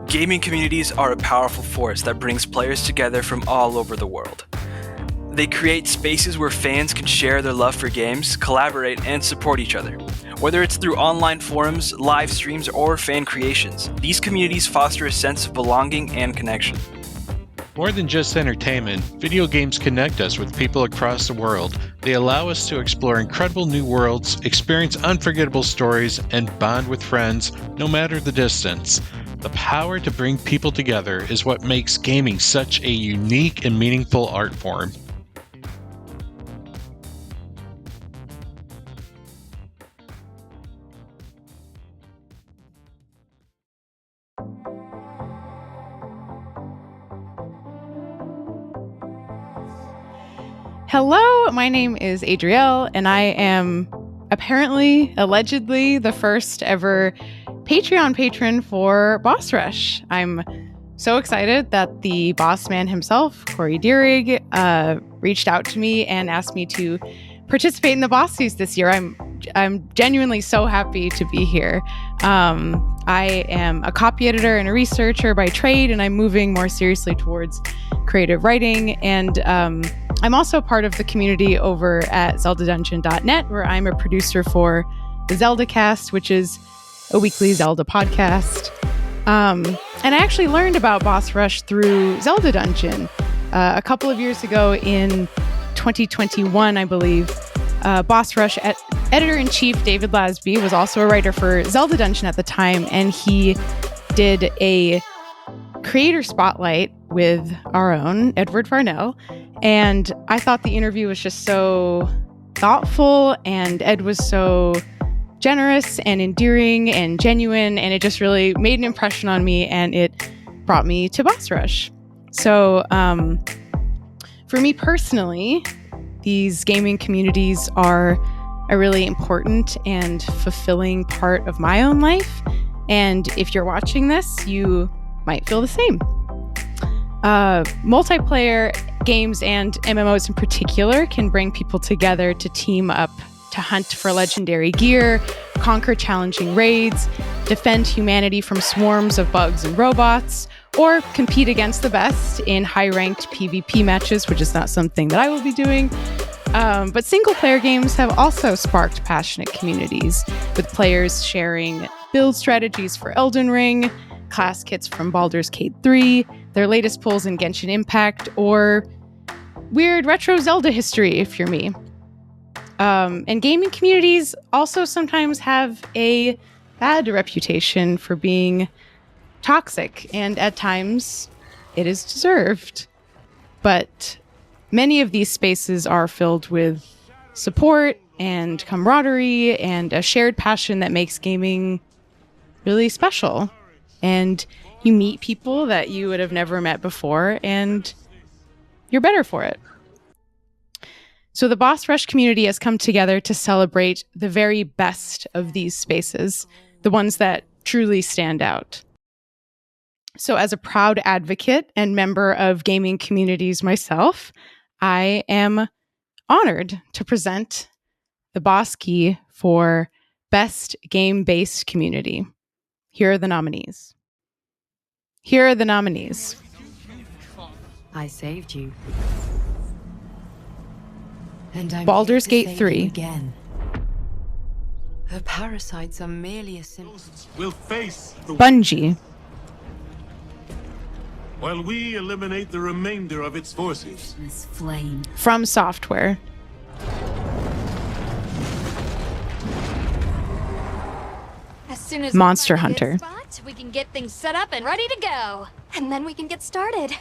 Gaming communities are a powerful force that brings players together from all over the world. They create spaces where fans can share their love for games, collaborate, and support each other. Whether it's through online forums, live streams, or fan creations, these communities foster a sense of belonging and connection. More than just entertainment, video games connect us with people across the world. They allow us to explore incredible new worlds, experience unforgettable stories, and bond with friends, no matter the distance. The power to bring people together is what makes gaming such a unique and meaningful art form. Hello, my name is Adrielle, and I am allegedly, the first ever Patreon patron for Boss Rush. I'm so excited that the boss man himself, Corey Deerig, reached out to me and asked me to participate in the Bossies this year. I'm genuinely so happy to be here. I am a copy editor and a researcher by trade, and I'm moving more seriously towards creative writing. And I'm also part of the community over at ZeldaDungeon.net, where I'm a producer for the Zelda Cast, which is a weekly Zelda podcast. And I actually learned about Boss Rush through Zelda Dungeon. A couple of years ago in 2021, I believe, Boss Rush editor-in-chief David Lasby was also a writer for Zelda Dungeon at the time, and he did a creator spotlight with our own Edward Varnell. And I thought the interview was just so thoughtful, and Ed was so generous and endearing and genuine, and it just really made an impression on me, and it brought me to Boss Rush. So for me personally, these gaming communities are a really important and fulfilling part of my own life. And if you're watching this, you might feel the same. Multiplayer games and MMOs in particular can bring people together to team up to hunt for legendary gear, conquer challenging raids, defend humanity from swarms of bugs and robots, or compete against the best in high-ranked PvP matches, which is not something that I will be doing. But single-player games have also sparked passionate communities, with players sharing build strategies for Elden Ring, class kits from Baldur's Gate 3, their latest pulls in Genshin Impact, or weird retro Zelda history, if you're me. And gaming communities also sometimes have a bad reputation for being toxic, and at times it is deserved. But many of these spaces are filled with support and camaraderie and a shared passion that makes gaming really special. And you meet people that you would have never met before, and you're better for it. So the Boss Rush community has come together to celebrate the very best of these spaces, the ones that truly stand out. So as a proud advocate and member of gaming communities myself, I am honored to present the Boss Key for Best Game-Based Community. Here are the nominees. I saved you. And I'm Baldur's Gate 3. Again. Her parasites are merely a symptom. We'll face the Bungie. while we eliminate the remainder of its forces. This flame. From Software. As soon as Monster we find a Hunter. good spot, we can get things set up and ready to go. And then we can get started.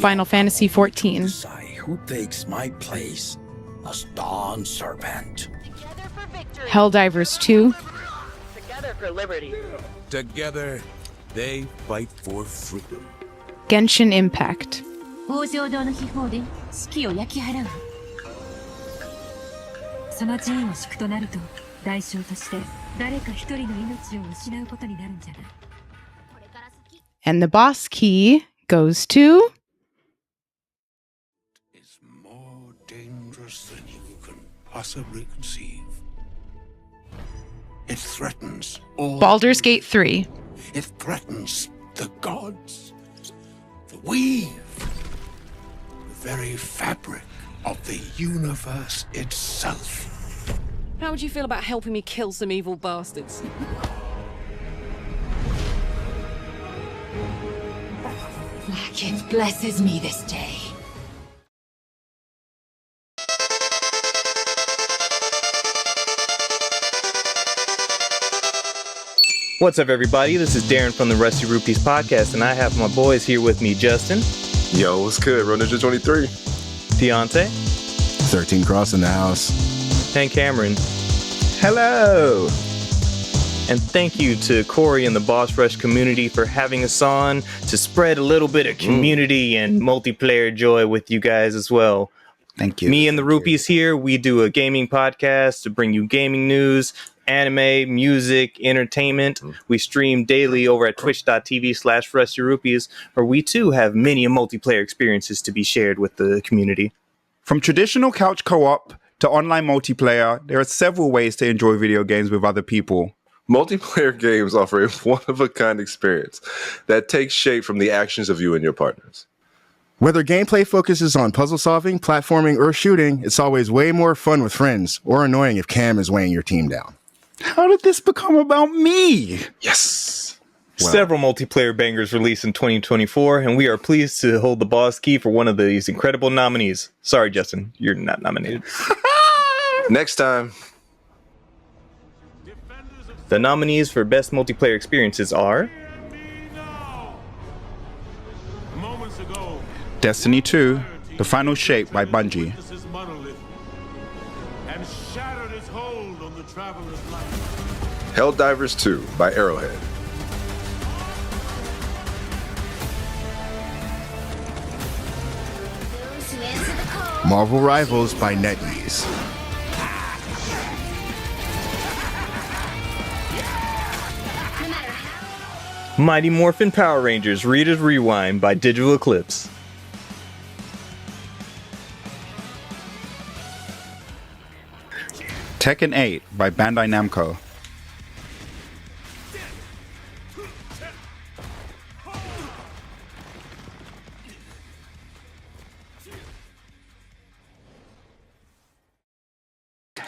Final Fantasy XIV. Decide who takes my place as Dawn Serpent. Together for victory. Helldivers 2. Together for liberty. Together, they fight for freedom. Genshin Impact. 王城堂の秘宝で死期を焼き払う。その陣を敷くとなると、代償として誰か一人の命を失うことになるんじゃない。And the Boss Key goes to Is more dangerous than you can possibly conceive. It threatens all. Baldur's Gate 3. It threatens the gods. The weave. The very fabric of the universe itself. How would you feel about helping me kill some evil bastards? It blesses me this day. What's up, everybody? This is Darren from the Rusty Rupees podcast, and I have my boys here with me, Justin. Yo, what's good? Road Ninja 23. DeAnte. 13 Cross in the house. And Cameron. Hello. And thank you to Corey and the Boss Rush community for having us on to spread a little bit of community and multiplayer joy with you guys as well. Thank you. Me and the Rupees here, we do a gaming podcast to bring you gaming news, anime, music, entertainment. We stream daily over at twitch.tv/RustyRupees, where we too have many multiplayer experiences to be shared with the community. From traditional couch co-op to online multiplayer, there are several ways to enjoy video games with other people. Multiplayer games offer a one-of-a-kind experience that takes shape from the actions of you and your partners. Whether gameplay focuses on puzzle solving, platforming, or shooting, it's always way more fun with friends, or annoying if Cam is weighing your team down. How did this become about me? Yes. Well, several multiplayer bangers released in 2024, and we are pleased to hold the boss key for one of these incredible nominees. Sorry, Justin, you're not nominated. Next time. The nominees for Best Multiplayer Experiences are Destiny 2, The Final Shape by Bungie. Helldivers 2 by Arrowhead. Marvel Rivals by NetEase. Mighty Morphin Power Rangers Reader's Rewind by Digital Eclipse. Tekken 8 by Bandai Namco.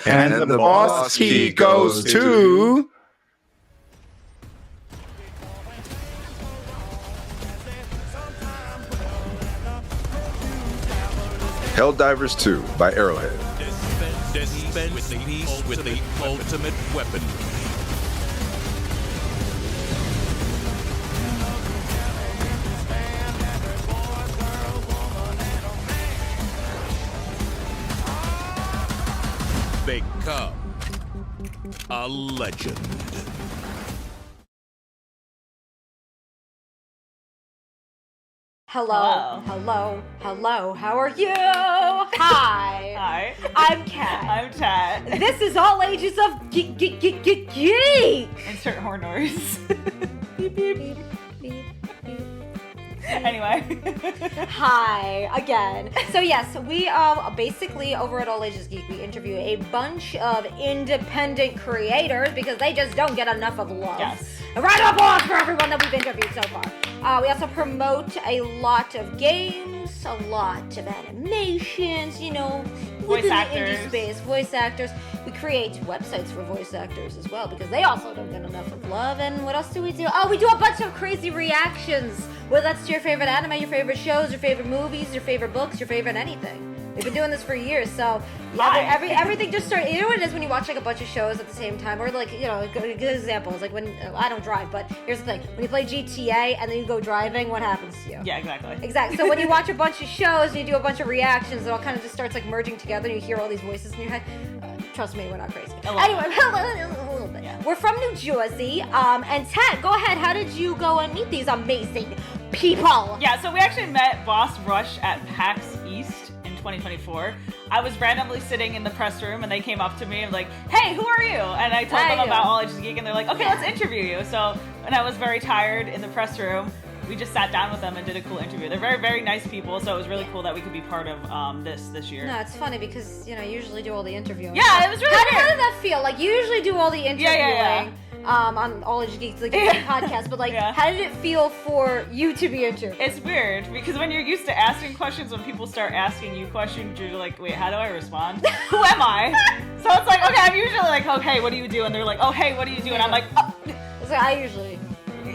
And the boss key goes to... Helldivers 2 by Arrowhead. Dispense peace with the ultimate weapon. Become a legend. Hello. How are you? Hi. Hi. I'm Kat. I'm Tat. This is All Ages of Geek. Insert horn noise. Beep, beep, beep, beep, beep. Anyway. Hi again. So yes, we basically over at All Ages Geek, we interview a bunch of independent creators because they just don't get enough of love. Yes. A round of applause for everyone that we've interviewed so far. We also promote a lot of games, a lot of animations, voice actors. Indie space, voice actors. We create websites for voice actors as well because they also don't get enough of love. And what else do we do? Oh, we do a bunch of crazy reactions. Whether that's to your favorite anime, your favorite shows, your favorite movies, your favorite books, your favorite anything. We've been doing this for years, so everything just started. You know what it is when you watch like a bunch of shows at the same time, or like a good example is like when I don't drive, but here's the thing: when you play GTA and then you go driving, what happens to you? Yeah, exactly. Exactly. So when you watch a bunch of shows and you do a bunch of reactions, it all kind of just starts like merging together, and you hear all these voices in your head. Trust me, we're not crazy. Anyway, a little bit. Yeah. We're from New Jersey, and Ted, go ahead. How did you go and meet these amazing people? Yeah, so we actually met Boss Rush at PAX East in 2024. I was randomly sitting in the press room and they came up to me and like, hey, who are you? And I told them about All Ages Geek and they're like, okay, let's interview you. So, and I was very tired in the press room, we just sat down with them and did a cool interview. They're very, very nice people, so it was really cool that we could be part of this year. No, it's funny because, you usually do all the interviewing. Yeah, it was really How did that feel? Like, you usually do all the interviewing on All Age Geeks, like podcast, but like, how did it feel for you to be interviewed? It's weird because when you're used to asking questions, when people start asking you questions, you're like, wait, how do I respond? Who am I? So it's like, okay, I'm usually like, oh, hey, what do you do? And they're like, oh, hey, what do you do? And I'm like, oh. It's like, I usually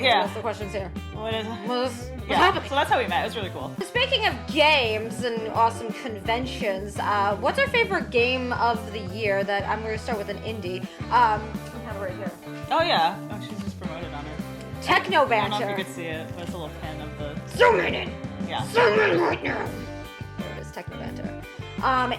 ask the questions here. What's happening? So that's how we met. It was really cool. Speaking of games and awesome conventions, what's our favorite game of the year? That I'm going to start with an indie. I have it right here. Oh yeah. Oh, she's just promoted on her. Techno Banter. I don't know if you could see it, but it's a little pin of the. Zoom in. Yeah. Zoom in right now. There it is, Techno Banter.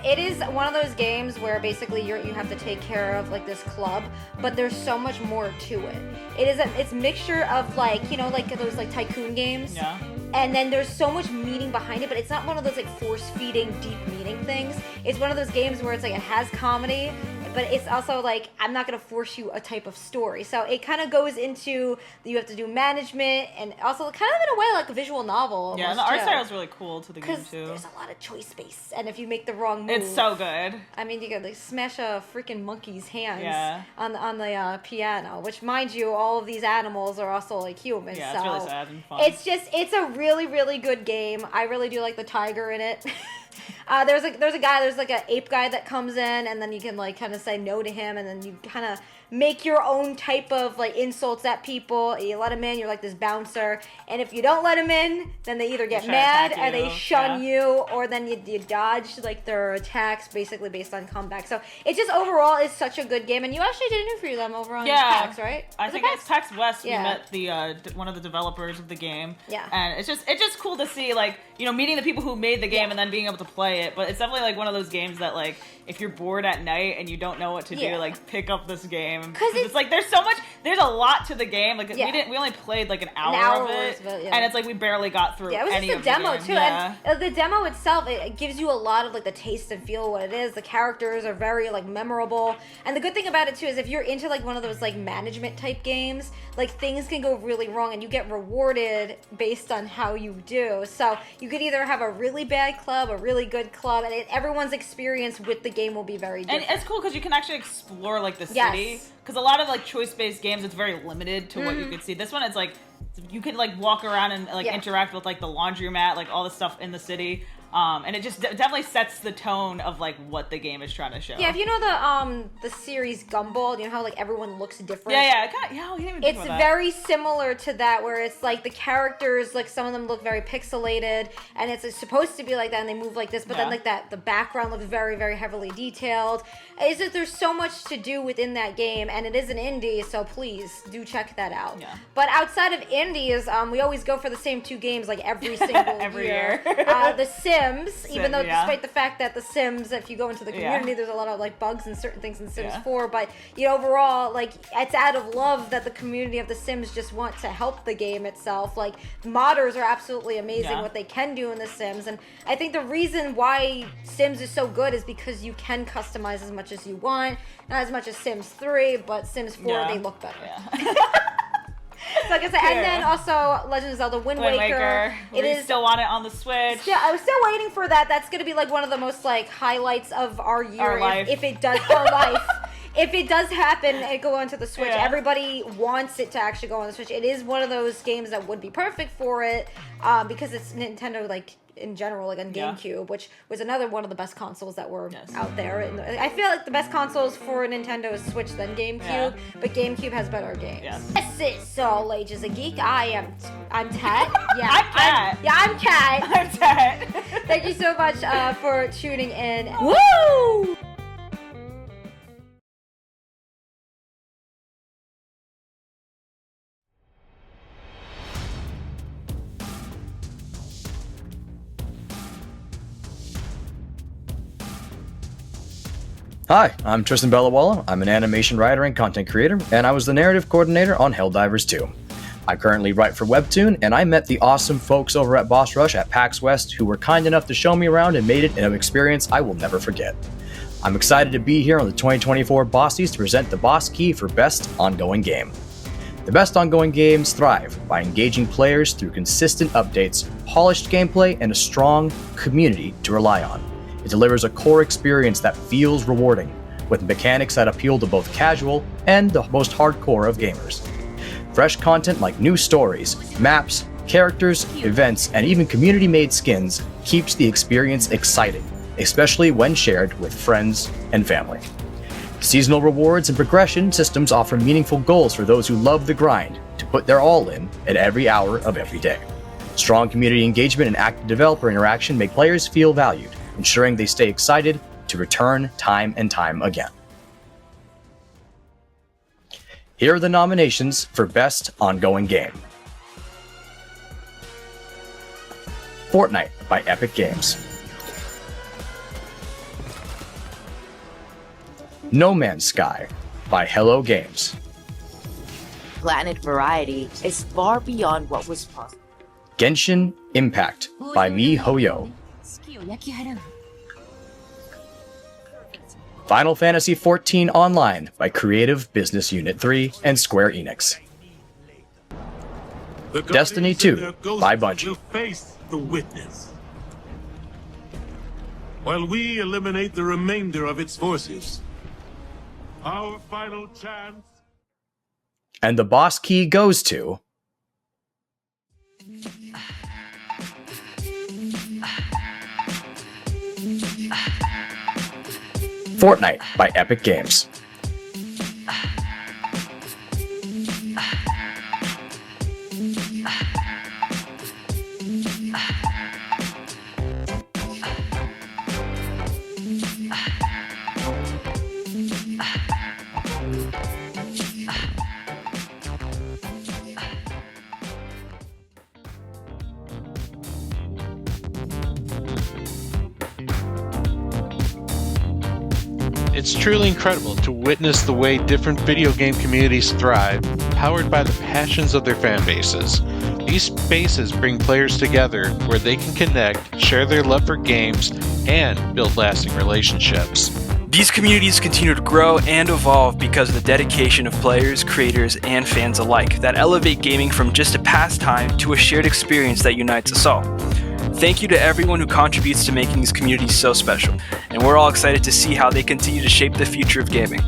It is one of those games where basically you have to take care of like this club, but there's so much more to it. It's a mixture of like those like tycoon games. Yeah. And then there's so much meaning behind it, but it's not one of those like force-feeding deep meaning things. It's one of those games where it's like it has comedy, but it's also like I'm not gonna force you a type of story. So it kind of goes into you have to do management and also kind of in a way like a visual novel. Yeah, and the art style is really cool to the game too. There's a lot of choice space, and if you make the wrong move, it's so good. I mean, you could like smash a freaking monkey's hands on the piano, which mind you, all of these animals are also like humans. Yeah, so it's really sad and fun. It's a really, really good game. I really do like the tiger in it. There's like an ape guy that comes in, and then you can like kind of say no to him, and then you kind of make your own type of like insults at people. You let him in, you're like this bouncer, and if you don't let him in, then they either get mad or they shun you, or then you dodge like their attacks, basically based on comeback. So it just overall is such a good game, and you actually did interview them over on PAX, right? I think it's PAX West. We met the one of the developers of the game. Yeah, and it's just cool to see like meeting the people who made the game and then being able to play it. But it's definitely like one of those games that like if you're bored at night and you don't know what to do, like pick up this game because it's like there's a lot to the game. Like we only played like an hour of it, and it's like we barely got through. Yeah, it was any just a of demo the game. too, and the demo itself it gives you a lot of like the taste and feel of what it is. The characters are very like memorable, and the good thing about it too is if you're into like one of those like management type games, like things can go really wrong and you get rewarded based on how you do. So you could either have a really bad club, a really good club, and everyone's experience with the game will be very different. And it's cool because you can actually explore like the city. Because a lot of like choice-based games, it's very limited to what you can see. This one, it's like you can like walk around and like interact with like the laundromat, like all the stuff in the city. And it just definitely sets the tone of like what the game is trying to show. Yeah, if you know the series Gumball, you know how like everyone looks different. It's very similar to that, where it's like the characters, like some of them look very pixelated, and it's supposed to be like that, and they move like this, but then like the background looks very, very heavily detailed. Is that there's so much to do within that game, and it is an indie, so please do check that out. Yeah. But outside of indies, we always go for the same two games like every single year. The Sims, even though despite the fact that The Sims, if you go into the community, there's a lot of like bugs and certain things in Sims 4, but overall, like it's out of love that the community of The Sims just want to help the game itself. Like modders are absolutely amazing what they can do in The Sims, and I think the reason why Sims is so good is because you can customize as much as you want, not as much as Sims 3, but Sims 4 they look better. So like I said, and then also Legend of Zelda Wind Waker. We still want it on the Switch. Yeah, I was still waiting for that. That's going to be like one of the most like highlights of our year. Our life. If it does, our life. If it does happen, it go onto the Switch. Everybody wants it to actually go on the Switch. It is one of those games that would be perfect for it because it's Nintendo like in general, like on GameCube, which was another one of the best consoles that were out there. And I feel like the best consoles for Nintendo is Switch than GameCube, but GameCube has better games. This is All Ages a Geek. I'm Tat. Yeah, I'm Kat. I'm Tat. Thank you so much for tuning in. Woo! Hi, I'm Tristan Bellawala. I'm an animation writer and content creator, and I was the narrative coordinator on Helldivers 2. I currently write for Webtoon, and I met the awesome folks over at Boss Rush at PAX West who were kind enough to show me around and made it an experience I will never forget. I'm excited to be here on the 2024 Bossies to present the Boss Key for Best Ongoing Game. The best ongoing games thrive by engaging players through consistent updates, polished gameplay, and a strong community to rely on. It delivers a core experience that feels rewarding, with mechanics that appeal to both casual and the most hardcore of gamers. Fresh content like new stories, maps, characters, events, and even community-made skins keeps the experience exciting, especially when shared with friends and family. Seasonal rewards and progression systems offer meaningful goals for those who love the grind to put their all in at every hour of every day. Strong community engagement and active developer interaction make players feel valued, ensuring they stay excited to return time and time again. Here are the nominations for Best Ongoing Game. Fortnite by Epic Games. No Man's Sky by Hello Games. Planet variety is far beyond what was possible. Genshin Impact by miHoYo. Final Fantasy XIV Online by Creative Business Unit 3 and Square Enix. Destiny 2 by Bungie. Face the witness. While we eliminate the remainder of its forces, our final chance. And the boss key goes to Fortnite by Epic Games. It's truly incredible to witness the way different video game communities thrive, powered by the passions of their fan bases. These spaces bring players together where they can connect, share their love for games, and build lasting relationships. These communities continue to grow and evolve because of the dedication of players, creators, and fans alike that elevate gaming from just a pastime to a shared experience that unites us all. Thank you to everyone who contributes to making these communities so special, and we're all excited to see how they continue to shape the future of gaming.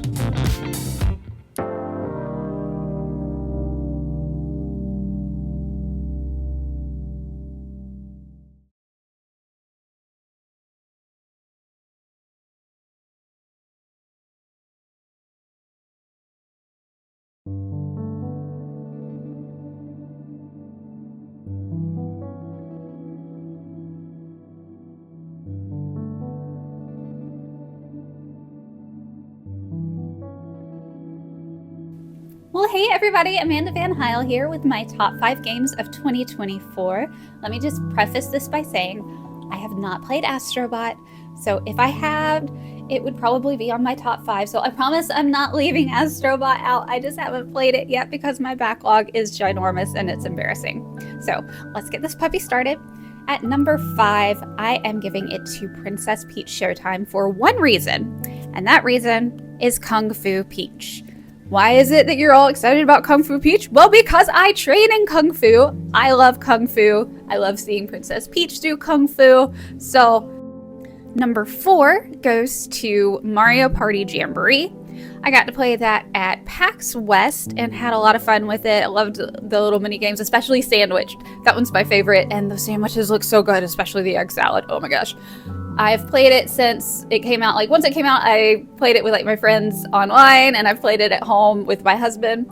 Well, hey everybody, Amanda Van Hiel here with my top 5 games of 2024. Let me just preface this by saying I have not played Astrobot, so if I had, it would probably be on my top 5. So I promise I'm not leaving Astrobot out. I just haven't played it yet because my backlog is ginormous and it's embarrassing. So let's get this puppy started. At number 5, I am giving it to Princess Peach Showtime for one reason, and that reason is Kung Fu Peach. Why is it that you're all excited about Kung Fu Peach? Well, because I train in Kung Fu. I love Kung Fu. I love seeing Princess Peach do Kung Fu. So, number 4 goes to Mario Party Jamboree. I got to play that at PAX West and had a lot of fun with it. I loved the little mini games, especially Sandwich. That one's my favorite, and the sandwiches look so good, especially the egg salad. Oh my gosh. I've played it since it came out. Like, once it came out, I played it with like my friends online, and I've played it at home with my husband.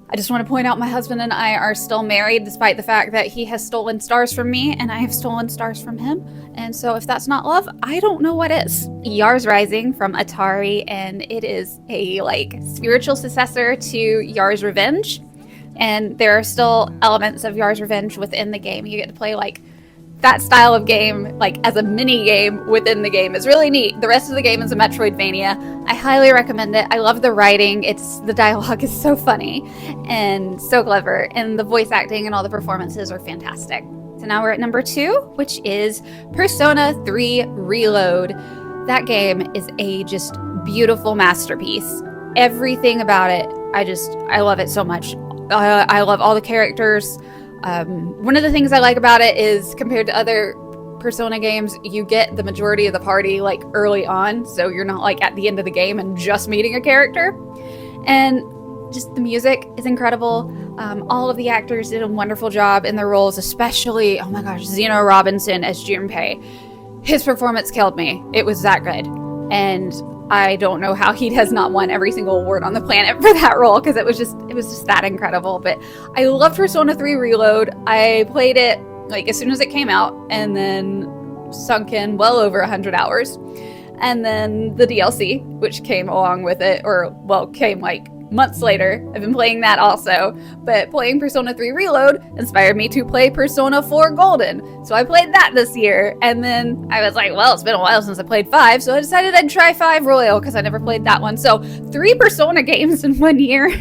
I just want to point out my husband and I are still married, despite the fact that he has stolen stars from me and I have stolen stars from him. And so if that's not love, I don't know what is. Yars Rising from Atari, and it is a like spiritual successor to Yars Revenge. And there are still elements of Yars Revenge within the game. You get to play like that style of game, like as a mini game within the game, is really neat. The rest of the game is a Metroidvania. I highly recommend it. I love the writing. The dialogue is so funny and so clever, and the voice acting and all the performances are fantastic. So now we're at number 2, which is Persona 3 Reload. That game is a just beautiful masterpiece. Everything about it, I love it so much. I love all the characters. One of the things I like about it is, compared to other Persona games, you get the majority of the party like early on, so you're not like at the end of the game and just meeting a character. And just the music is incredible. All of the actors did a wonderful job in their roles, especially, oh my gosh, Zeno Robinson as Junpei. His performance killed me. It was that good. And I don't know how he has not won every single award on the planet for that role, because it was just that incredible. But I love Persona 3 Reload. I played it like as soon as it came out, and then sunk in well over 100 hours. And then the DLC, which came along with it, came like months later. I've been playing that also, but playing Persona 3 Reload inspired me to play Persona 4 Golden. So I played that this year, and then I was like, well, it's been a while since I played 5, so I decided I'd try 5 Royal, because I never played that one. So 3 Persona games in 1 year,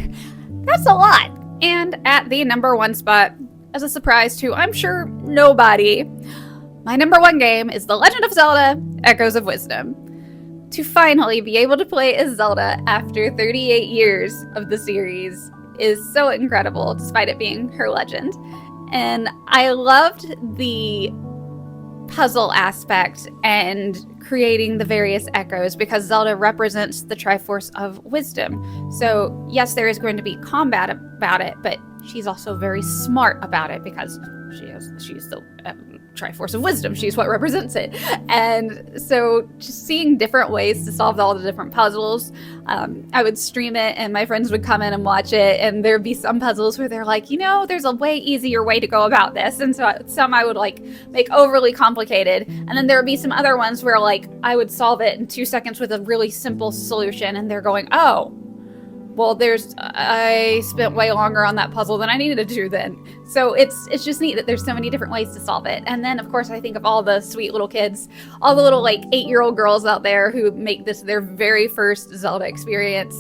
that's a lot. And at the number 1 spot, as a surprise to, I'm sure, nobody, my number 1 game is The Legend of Zelda: Echoes of Wisdom. To finally be able to play as Zelda after 38 years of the series is so incredible, despite it being her legend. And I loved the puzzle aspect and creating the various echoes, because Zelda represents the Triforce of Wisdom. So yes, there is going to be combat about it, but she's also very smart about it, because she's the Triforce of Wisdom. She's what represents it. And so just seeing different ways to solve all the different puzzles. I would stream it and my friends would come in and watch it, and there'd be some puzzles where they're like, there's a way easier way to go about this. And so some I would like make overly complicated. And then there would be some other ones where like I would solve it in 2 seconds with a really simple solution, and they're going, oh, well, I spent way longer on that puzzle than I needed to then. So it's just neat that there's so many different ways to solve it. And then, of course, I think of all the sweet little kids, all the little, 8-year-old girls out there who make this their very first Zelda experience.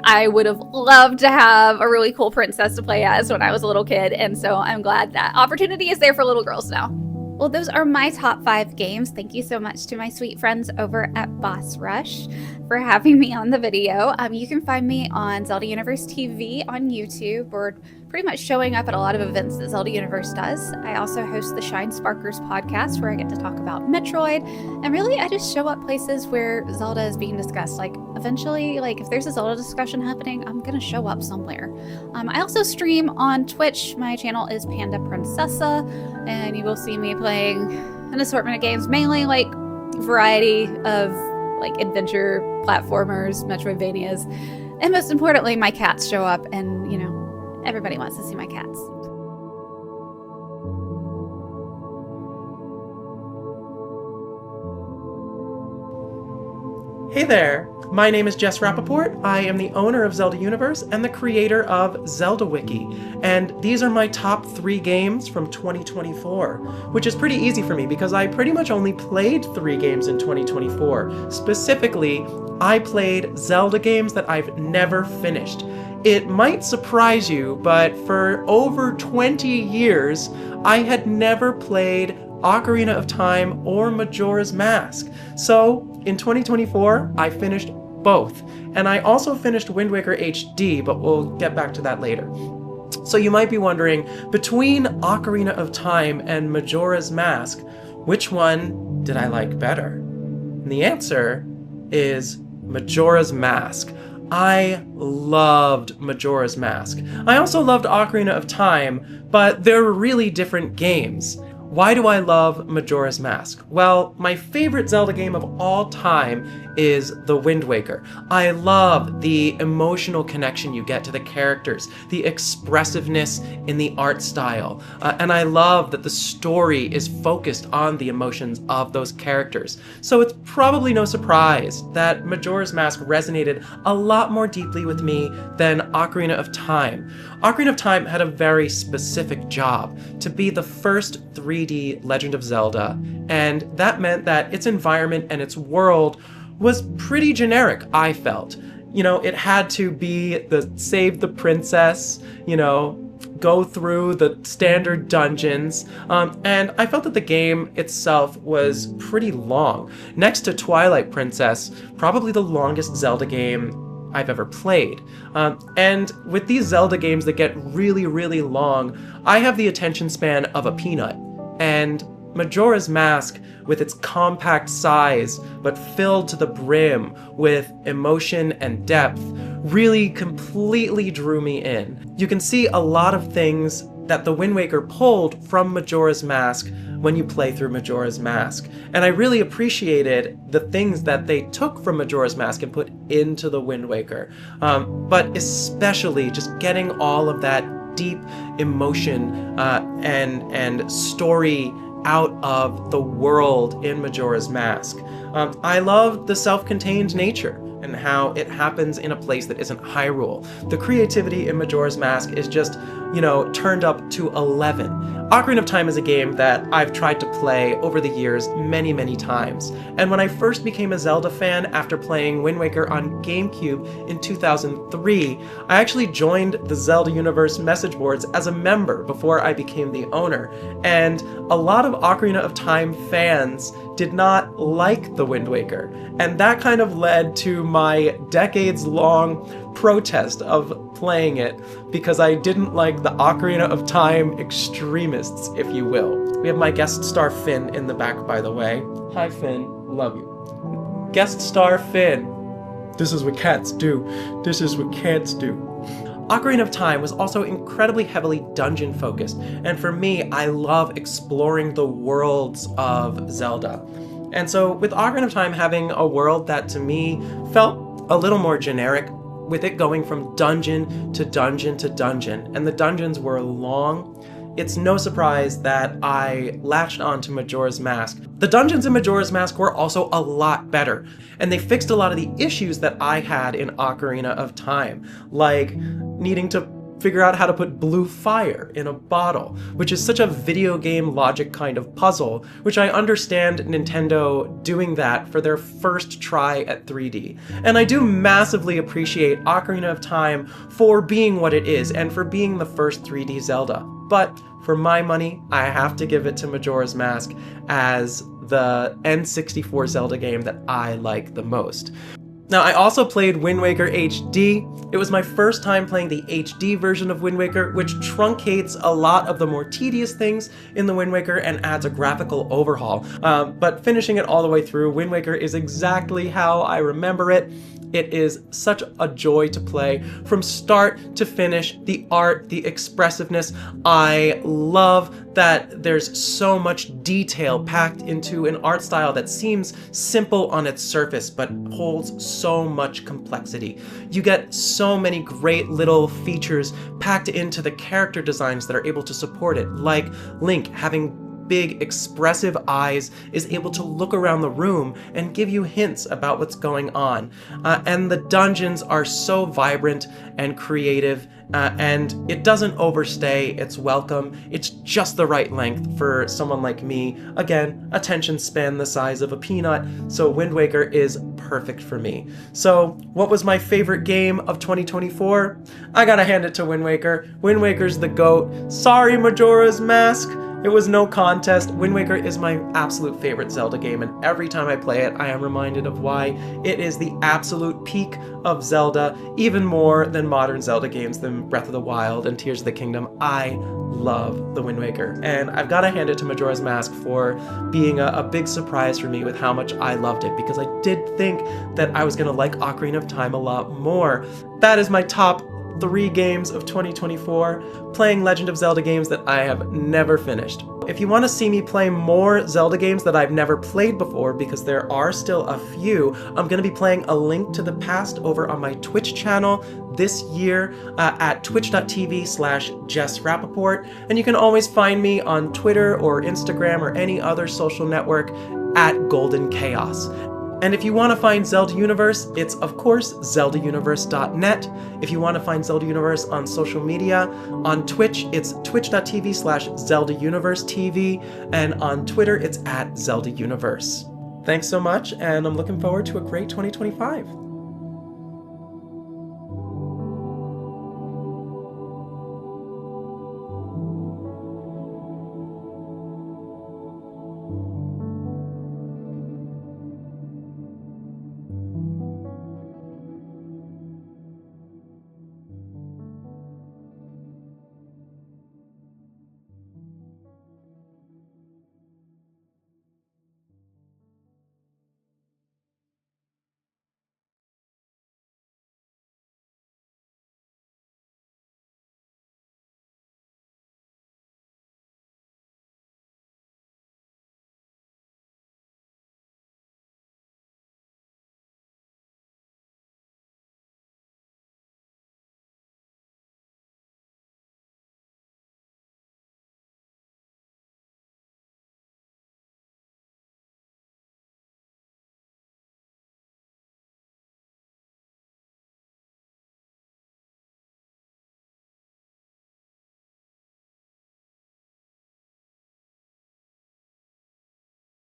I would have loved to have a really cool princess to play as when I was a little kid. And so I'm glad that opportunity is there for little girls now. Well, those are my top 5 games. Thank you so much to my sweet friends over at Boss Rush for having me on the video. You can find me on Zelda Universe TV on YouTube, or pretty much showing up at a lot of events that Zelda Universe does. I also host the Shine Sparkers podcast, where I get to talk about Metroid, and really I just show up places where Zelda is being discussed. Like eventually, if there's a Zelda discussion happening, I'm gonna show up somewhere. I also stream on Twitch. My channel is Panda Princessa, and you will see me playing an assortment of games, mainly variety of adventure platformers, Metroidvanias, and most importantly, my cats show up, and everybody wants to see my cats. Hey there, my name is Jess Rappaport. I am the owner of Zelda Universe and the creator of Zelda Wiki, and these are my top 3 games from 2024, which is pretty easy for me because I pretty much only played 3 games in 2024. Specifically, I played Zelda games that I've never finished. It might surprise you, but for over 20 years, I had never played Ocarina of Time or Majora's Mask. So, in 2024, I finished both. And I also finished Wind Waker HD, but we'll get back to that later. So you might be wondering, between Ocarina of Time and Majora's Mask, which one did I like better? And the answer is Majora's Mask. I loved Majora's Mask. I also loved Ocarina of Time, but they're really different games. Why do I love Majora's Mask? Well, my favorite Zelda game of all time is The Wind Waker. I love the emotional connection you get to the characters, the expressiveness in the art style, and I love that the story is focused on the emotions of those characters. So it's probably no surprise that Majora's Mask resonated a lot more deeply with me than Ocarina of Time. Ocarina of Time had a very specific job, to be the first 3D Legend of Zelda, and that meant that its environment and its world was pretty generic, I felt. It had to be the save the princess, go through the standard dungeons, and I felt that the game itself was pretty long. Next to Twilight Princess, probably the longest Zelda game I've ever played. And with these Zelda games that get really, really long, I have the attention span of a peanut. And Majora's Mask, with its compact size, but filled to the brim with emotion and depth, really completely drew me in. You can see a lot of things that the Wind Waker pulled from Majora's Mask when you play through Majora's Mask. And I really appreciated the things that they took from Majora's Mask and put into the Wind Waker. But especially just getting all of that deep emotion and story out of the world in Majora's Mask. I love the self-contained nature and how it happens in a place that isn't Hyrule. The creativity in Majora's Mask is just, turned up to 11. Ocarina of Time is a game that I've tried to play over the years many, many times. And when I first became a Zelda fan after playing Wind Waker on GameCube in 2003, I actually joined the Zelda Universe message boards as a member before I became the owner. And a lot of Ocarina of Time fans did not like the Wind Waker. And that kind of led to my decades-long protest of playing it because I didn't like the Ocarina of Time extremists, if you will. We have my guest star Finn in the back, by the way. Hi, Finn. Love you. Guest star Finn. This is what cats do. This is what cats do. Ocarina of Time was also incredibly heavily dungeon focused, and for me, I love exploring the worlds of Zelda. And so with Ocarina of Time having a world that to me felt a little more generic, with it going from dungeon to dungeon to dungeon, and the dungeons were long, it's no surprise that I latched on to Majora's Mask. The dungeons in Majora's Mask were also a lot better, and they fixed a lot of the issues that I had in Ocarina of Time, like needing to figure out how to put blue fire in a bottle, which is such a video game logic kind of puzzle, which I understand Nintendo doing that for their first try at 3D. And I do massively appreciate Ocarina of Time for being what it is and for being the first 3D Zelda. But for my money, I have to give it to Majora's Mask as the N64 Zelda game that I like the most. Now, I also played Wind Waker HD. It was my first time playing the HD version of Wind Waker, which truncates a lot of the more tedious things in the Wind Waker and adds a graphical overhaul. But finishing it all the way through, Wind Waker is exactly how I remember it. It is such a joy to play from start to finish. The art, the expressiveness. I love that there's so much detail packed into an art style that seems simple on its surface but holds so much complexity. You get so many great little features packed into the character designs that are able to support it, like Link having big expressive eyes is able to look around the room and give you hints about what's going on. And the dungeons are so vibrant and creative, and it doesn't overstay its welcome. It's just the right length for someone like me. Again, attention span the size of a peanut, so Wind Waker is perfect for me. So what was my favorite game of 2024? I gotta hand it to Wind Waker. Wind Waker's the GOAT. Sorry, Majora's Mask. It was no contest. Wind Waker is my absolute favorite Zelda game, and every time I play it, I am reminded of why it is the absolute peak of Zelda, even more than modern Zelda games than Breath of the Wild and Tears of the Kingdom. I love the Wind Waker, and I've got to hand it to Majora's Mask for being a big surprise for me with how much I loved it, because I did think that I was going to like Ocarina of Time a lot more. That is my top 3 games of 2024, playing Legend of Zelda games that I have never finished. If you want to see me play more Zelda games that I've never played before, because there are still a few, I'm going to be playing A Link to the Past over on my Twitch channel this year at twitch.tv/Jess Rappaport, and you can always find me on Twitter or Instagram or any other social network at Golden Chaos. And if you want to find Zelda Universe, it's of course zeldauniverse.net. If you want to find Zelda Universe on social media, on Twitch, it's twitch.tv/ZeldaUniverseTV, and on Twitter, it's at Zelda Universe. Thanks so much, and I'm looking forward to a great 2025.